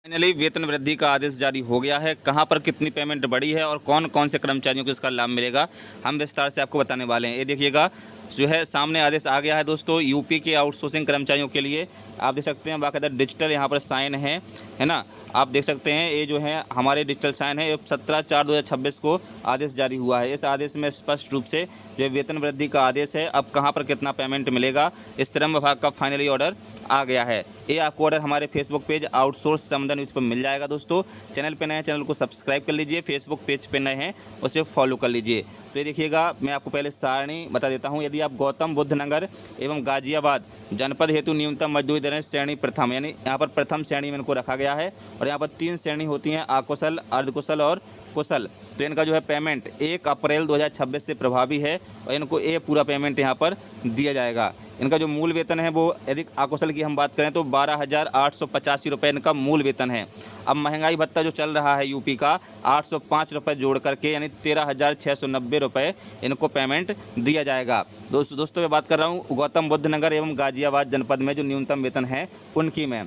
Finally वेतन वृद्धि का आदेश जारी हो गया है। कहां पर कितनी पेमेंट बढ़ी है और कौन कौन से कर्मचारियों को इसका लाभ मिलेगा, हम विस्तार से आपको बताने वाले हैं। ये देखिएगा, जो है सामने आदेश आ गया है दोस्तों, यूपी के आउटसोर्सिंग कर्मचारियों के लिए। आप देख सकते हैं बाकायदा डिजिटल यहाँ पर साइन है ना। आप देख सकते हैं ये जो है हमारे डिजिटल साइन है। 17/4/2026 को आदेश जारी हुआ है। इस आदेश में स्पष्ट रूप से जो वेतन वृद्धि का आदेश है, अब कहाँ पर कितना पेमेंट मिलेगा, इस श्रम विभाग का फाइनली ऑर्डर आ गया है। ये आपको ऑर्डर हमारे फेसबुक पेज आउटसोर्स समदा न्यूज़ पर मिल जाएगा दोस्तों। चैनल पे नए हैं, चैनल को सब्सक्राइब कर लीजिए। फेसबुक पेज पे नए हैं, उसे फॉलो कर लीजिए। तो ये देखिएगा, मैं आपको पहले सारणी बता देता हूँ। यदि आप गौतम बुद्ध नगर एवं गाजियाबाद जनपद हेतु न्यूनतम मजदूरी दरें श्रेणी प्रथम, यानी यहाँ पर प्रथम श्रेणी में इनको रखा गया है। और यहाँ पर 3 श्रेणी होती हैं, अकुशल, अर्धकुशल और कुशल। तो इनका जो है पेमेंट 1 अप्रैल 2026 से प्रभावी है और इनको ये पूरा पेमेंट यहाँ पर दिया जाएगा। इनका जो मूल वेतन है वो, यदि अकुशल की हम बात करें तो 12,885 रुपये इनका मूल वेतन है। अब महंगाई भत्ता जो चल रहा है यूपी का, 805 रुपये जोड़ करके यानी 13,690 रुपये इनको पेमेंट दिया जाएगा। दोस्तों मैं बात कर रहा हूँ गौतम बुद्ध नगर एवं गाजियाबाद जनपद में जो न्यूनतम वेतन है उनकी में।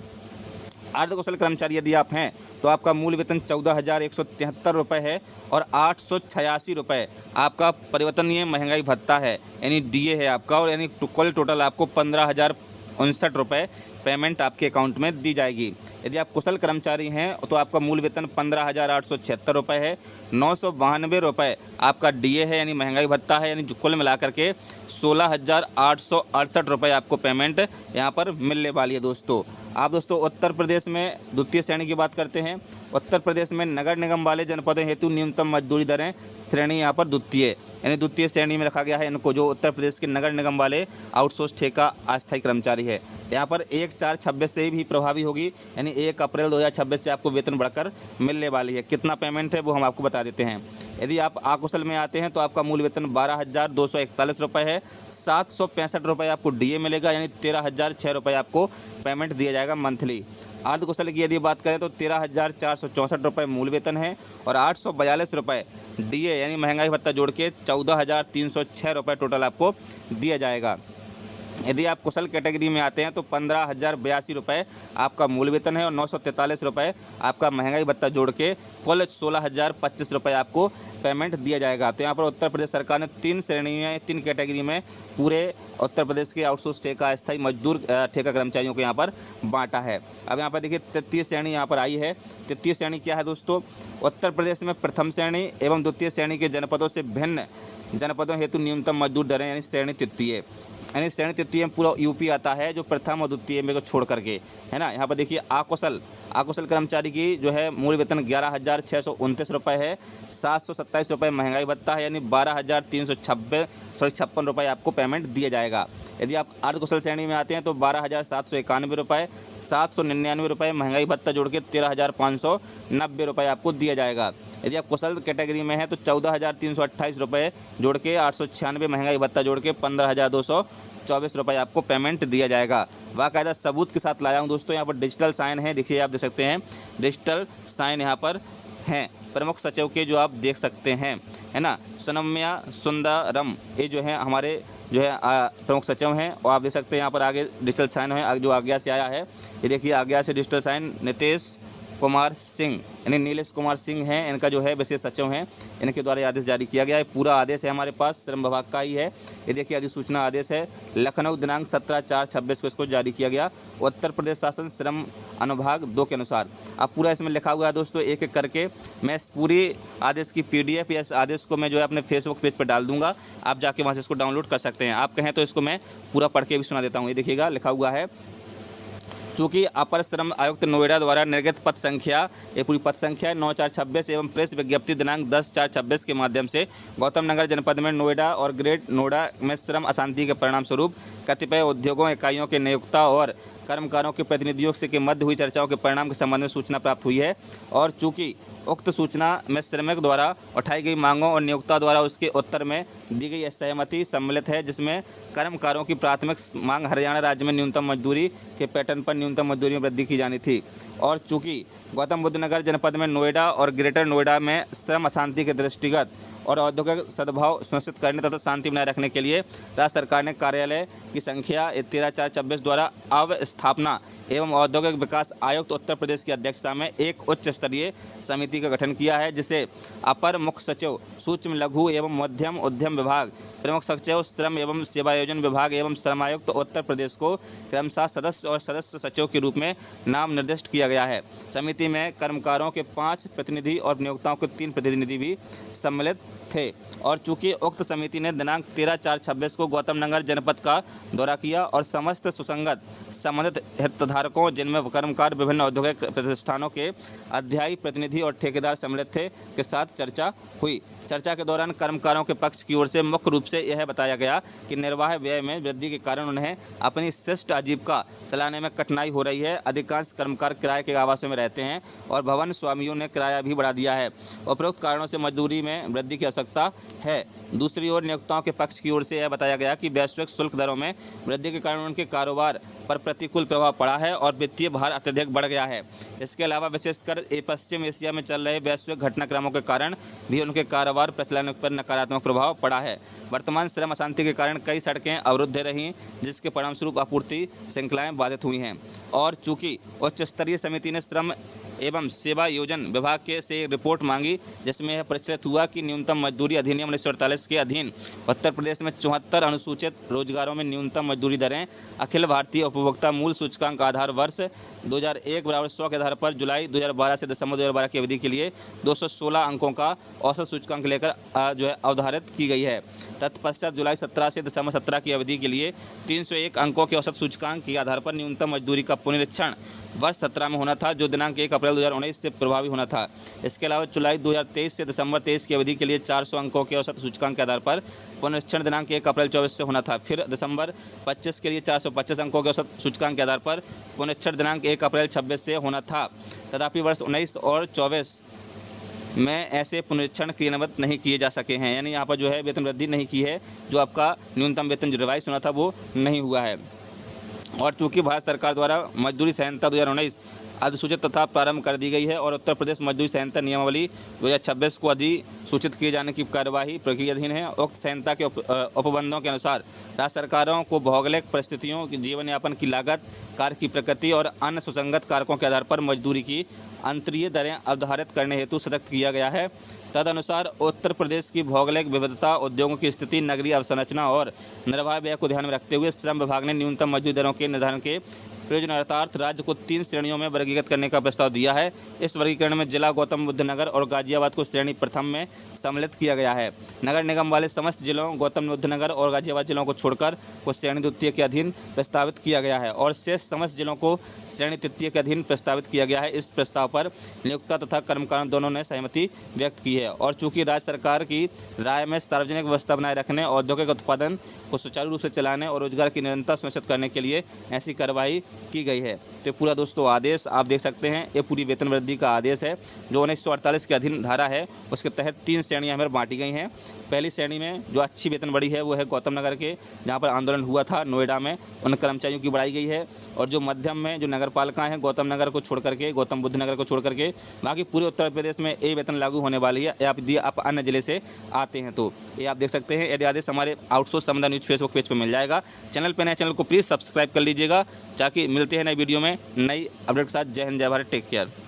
अर्धकुशल कर्मचारी यदि आप हैं तो आपका मूल वेतन 14,173 रुपये है और 886 रुपये आपका परिवर्तनीय महंगाई भत्ता है, यानी डीए है आपका। और यानी कुल टोटल आपको 15,059 रुपये पेमेंट आपके अकाउंट में दी जाएगी। यदि आप कुशल कर्मचारी हैं तो आपका मूल वेतन 15,876 रुपये है। 992 रुपये आपका डीए है, यानी महंगाई भत्ता है, यानी कुल मिलाकर के 16,868 रुपये आपको पेमेंट यहाँ पर मिलने वाली है दोस्तों। आप दोस्तों उत्तर प्रदेश में द्वितीय श्रेणी की बात करते हैं। उत्तर प्रदेश में नगर निगम वाले जनपदों हेतु न्यूनतम मजदूरी दरें श्रेणी यहाँ पर द्वितीय, यानी द्वितीय श्रेणी में रखा गया है इनको, जो उत्तर प्रदेश के नगर निगम वाले आउटसोर्स ठेका अस्थायी कर्मचारी है। यहाँ पर 1/4/26 से भी प्रभावी होगी, यानी 1 अप्रैल 2026 से आपको वेतन बढ़कर मिलने वाली है। कितना पेमेंट है वो हम आपको बता देते हैं। यदि आप अकुशल में आते हैं तो आपका मूल वेतन 12,241 रुपये है। 765 रुपये आपको डीए मिलेगा, यानी 13,006 रुपये आपको पेमेंट दिया जाएगा मंथली। अर्धकुशल की यदि बात करें तो 13,464 रुपये मूल वेतन है और 842 रुपये डीए, यानी महंगाई भत्ता जोड़ के 14,306 रुपये टोटल आपको दिया जाएगा। यदि आप कुशल कैटेगरी में आते हैं तो 15,082 रुपये आपका मूल वेतन है और 943 रुपये आपका महंगाई भत्ता जोड़ के कुल 16,025 रुपये आपको पेमेंट दिया जाएगा। तो यहाँ पर उत्तर प्रदेश सरकार ने 3 श्रेणी में, 3 कैटेगरी में पूरे उत्तर प्रदेश के आउटसोर्स ठेका अस्थायी मजदूर ठेका कर्मचारियों को यहाँ पर बांटा है। अब यहाँ पर देखिए तृतीय श्रेणी यहाँ पर आई है। तृतीय श्रेणी क्या है दोस्तों? उत्तर प्रदेश में प्रथम श्रेणी एवं द्वितीय श्रेणी के जनपदों से भिन्न जनपदों हेतु न्यूनतम मजदूर दरें, यानी श्रेणी तृतीय, यानी श्रेणी तृतीय में पूरा यूपी आता है, जो प्रथम और द्वितीय में को छोड़ करके, है ना। यहाँ पर देखिए अकुशल कर्मचारी की जो है मूल वेतन 11,629 रुपये है। 727 रुपये महंगाई भत्ता है, यानी 12,356 रुपये आपको पेमेंट दिया जाएगा। यदि आप अर्धकुशल श्रेणी में आते हैं तो 12,791 रुपये, 799 रुपये महंगाई भत्ता जोड़ के 13,590 रुपये आपको दिया जाएगा। यदि आप कुशल कैटेगरी में हैं तो 14,328 रुपये जोड़ के 896 महंगाई भत्ता जोड़ के 15,224 रुपये आपको पेमेंट दिया जाएगा। बाकायदा सबूत के साथ लाया हूँ दोस्तों। यहाँ पर डिजिटल साइन है, देखिए आप देख सकते हैं डिजिटल साइन यहाँ पर हैं प्रमुख सचिव के, जो आप देख सकते हैं, है ना। सनम्या सुंदरम ये जो है हमारे जो है प्रमुख सचिव हैं। और आप देख सकते हैं यहाँ पर आगे डिजिटल साइन है जो आज्ञा से आया है। ये देखिए आज्ञा से डिजिटल साइन नीतीश कुमार सिंह, यानी नीलेश कुमार सिंह हैं, इनका जो है विशेष सचिव हैं, इनके द्वारा आदेश जारी किया गया है। पूरा आदेश है हमारे पास, श्रम विभाग का ही है। ये देखिए अधिसूचना आदेश है, लखनऊ दिनांक 17/4/26 को इसको जारी किया गया, उत्तर प्रदेश शासन श्रम अनुभाग 2 के अनुसार। अब पूरा इसमें लिखा हुआ है दोस्तों, एक एक करके मैं इस पूरी आदेश की PDF या इस आदेश को मैं जो है अपने फेसबुक पेज पर डाल दूंगा, आप जाके वहाँ से इसको डाउनलोड कर सकते हैं। आप कहें तो इसको मैं पूरा पढ़ के भी सुना देता हूँ। ये देखिएगा लिखा हुआ है, चूँकि अपर श्रम आयुक्त नोएडा द्वारा निर्गत पद संख्या, ये पूरी पद संख्या है 9/4/26 एवं प्रेस विज्ञप्ति दिनांक 10/4/26 के माध्यम से गौतम नगर जनपद में नोएडा और ग्रेट नोएडा में श्रम अशांति के परिणाम स्वरूप कतिपय उद्योगों इकाइयों के नियोक्ता और कर्मकारों के प्रतिनिधियों से के मध्य हुई चर्चाओं के परिणाम के संबंध में सूचना प्राप्त हुई है। और चूँकि उक्त सूचना में श्रमिक द्वारा उठाई गई मांगों और नियोक्ता द्वारा उसके उत्तर में दी गई सहमति सम्मिलित है, जिसमें कर्मकारों की प्राथमिक मांग हरियाणा राज्य में न्यूनतम मजदूरी के पैटर्न पर न्यूनतम मजदूरी में वृद्धि की जानी थी। और चूँकि गौतम बुद्ध नगर जनपद में नोएडा और ग्रेटर नोएडा में श्रम अशांति के दृष्टिगत और औद्योगिक सद्भाव सुनिश्चित करने तथा शांति बनाए रखने के लिए राज्य सरकार ने कार्यालय की संख्या 13/4/26 द्वारा अवस्थापना एवं औद्योगिक विकास आयुक्त उत्तर प्रदेश की अध्यक्षता में एक उच्च स्तरीय समिति का गठन किया है, जिसे अपर मुख्य सचिव सूक्ष्म लघु एवं मध्यम उद्यम विभाग, प्रमुख सचिव श्रम एवं सेवायोजन विभाग एवं श्रमायुक्त उत्तर प्रदेश को क्रमशः सदस्य और सदस्य सचिव के रूप में नाम निर्दिष्ट किया गया है। समिति में कर्मकारों के 5 प्रतिनिधि और नियोक्ताओं के 3 प्रतिनिधि भी सम्मिलित थे। और चूंकि उक्त समिति ने दिनांक 13/4/26 को गौतम नगर जनपद का दौरा किया और समस्त सुसंगत संबंधित हितधारकों, जिनमें कर्मकार, विभिन्न औद्योगिक प्रतिष्ठानों के अध्यायी प्रतिनिधि और ठेकेदार सम्मिलित थे, के साथ चर्चा हुई। चर्चा के दौरान कर्मकारों के पक्ष की ओर से मुख्य रूप से यह बताया गया कि निर्वाह व्यय में वृद्धि के कारण उन्हें अपनी शिष्ट आजीविका चलाने में कठिनाई हो रही है। अधिकांश कर्मकार किराए के आवासों में रहते हैं और भवन स्वामियों ने किराया भी बढ़ा दिया है। उपरोक्त कारणों से मजदूरी में वृद्धि की आवश्यकता है। दूसरी ओर नियोक्ताओं के पक्ष की ओर से यह बताया गया कि वैश्विक शुल्क दरों में वृद्धि के कारण उनके कारोबार पर प्रतिकूल प्रभाव पड़ा है और वित्तीय भार अत्यधिक बढ़ गया है। इसके अलावा विशेषकर पश्चिम एशिया में चल रहे वैश्विक घटनाक्रमों के कारण भी उनके कारोबार प्रचलन पर नकारात्मक प्रभाव पड़ा है। वर्तमान श्रम अशांति के कारण कई सड़कें अवरुद्ध रहीं, जिसके परिणामस्वरूप आपूर्ति श्रृंखलाएं बाधित हुई हैं। और चूंकि उच्च स्तरीय समिति ने श्रम एवं सेवा योजन विभाग के से एक रिपोर्ट मांगी, जिसमें यह प्रचलित हुआ कि न्यूनतम मजदूरी अधिनियम 1948 के अधीन उत्तर प्रदेश में 74 अनुसूचित रोजगारों में न्यूनतम मजदूरी दरें अखिल भारतीय उपभोक्ता मूल्य सूचकांक आधार वर्ष 2001 बराबर 100 के आधार पर जुलाई 2012 से दिसंबर 2012 की अवधि के लिए 216 अंकों का औसत सूचकांक लेकर अवधारित की गई है। तत्पश्चात जुलाई 17 से दिसंबर 17 की अवधि के लिए 301 अंकों के औसत सूचकांक के आधार पर न्यूनतम मजदूरी का पुनरीक्षण वर्ष 17 में होना था, जो दिनांक 1 अप्रैल 2019 से प्रभावी होना था। इसके अलावा जुलाई 2023 से दिसंबर 23 की अवधि के लिए 400 अंकों के औसत सूचकांक के आधार पर पुनरीक्षण दिनांक 1 अप्रैल 24 से होना था। फिर दिसंबर 25 के लिए 425 अंकों के औसत सूचकांक के आधार पर पुनरीक्षण दिनांक 1 अप्रैल 26 से होना था। तथापि वर्ष 19 और 24 में ऐसे पुनरीक्षण क्रियान्वित नहीं किए जा सके हैं, यानी यहाँ पर जो है वेतन वृद्धि नहीं की है, जो आपका न्यूनतम वेतन जो रिवाइज होना था वो नहीं हुआ है। और चूंकि भारत सरकार द्वारा मजदूरी संहिता 2019 अधिसूचित तथा प्रारंभ कर दी गई है और उत्तर प्रदेश मजदूरी संहिता नियमावली 2026 को अधिसूचित किए जाने की कार्यवाही प्रक्रियाधीन है। उक्त संहिता के उपबंधों के अनुसार राज्य सरकारों को भौगोलिक परिस्थितियों, जीवन यापन की लागत, कार्य की प्रकृति और अन्य सुसंगत कारकों के आधार पर मजदूरी की अंतरीय दरें अवधारित करने हेतु सशक्त किया गया है। तदनुसार उत्तर प्रदेश की भौगोलिक विविधता, उद्योगों की स्थिति, नगरीय अवसंरचना और निर्वाह व्यय को ध्यान में रखते हुए श्रम विभाग ने न्यूनतम मजदूरी दरों के निर्धारण के प्रयोजनार्थ राज्य को 3 श्रेणियों में वर्गीकृत करने का प्रस्ताव दिया है। इस वर्गीकरण में जिला गौतम बुद्ध नगर और गाजियाबाद को श्रेणी प्रथम में सम्मिलित किया गया है। नगर निगम वाले समस्त जिलों गौतम बुद्ध नगर और गाजियाबाद जिलों को छोड़कर को श्रेणी द्वितीय के अधीन प्रस्तावित किया गया है और शेष समस्त जिलों को श्रेणी तृतीय के अधीन प्रस्तावित किया गया है। इस प्रस्ताव पर नियोक्ता तथा कर्मकारों दोनों ने सहमति व्यक्त की है। और चूंकि राज्य सरकार की राय में सार्वजनिक व्यवस्था बनाए रखने, औद्योगिक उत्पादन को सुचारू रूप से चलाने और रोजगार की निरंतरता सुनिश्चित करने के लिए ऐसी कार्रवाई की गई है। तो पूरा दोस्तों आदेश आप देख सकते हैं, ये पूरी वेतन वृद्धि का आदेश है जो 1948 के अधीन धारा है, उसके तहत 3 श्रेणियां हमें बांटी गई हैं। पहली श्रेणी में जो अच्छी वेतन बढ़ी है वो है गौतम नगर के, जहां पर आंदोलन हुआ था नोएडा में, उन कर्मचारियों की बढ़ाई गई है। और जो मध्यम में जो नगर पालिका हैं गौतम नगर को छोड़ करके, गौतम बुद्ध नगर को छोड़ करके, बाकी पूरे उत्तर प्रदेश में ये वेतन लागू होने वाली है। आप अन्य जिले से आते हैं तो ये आप देख सकते हैं। यदि आदेश हमारे आउटसोर्स समदा न्यूज़ फेसबुक पेज पर मिल जाएगा। चैनल पर नए चैनल को प्लीज़ सब्सक्राइब कर लीजिएगा, ताकि मिलते हैं नई वीडियो में नई अपडेट के साथ। जय हिंद, जय भारत, टेक केयर।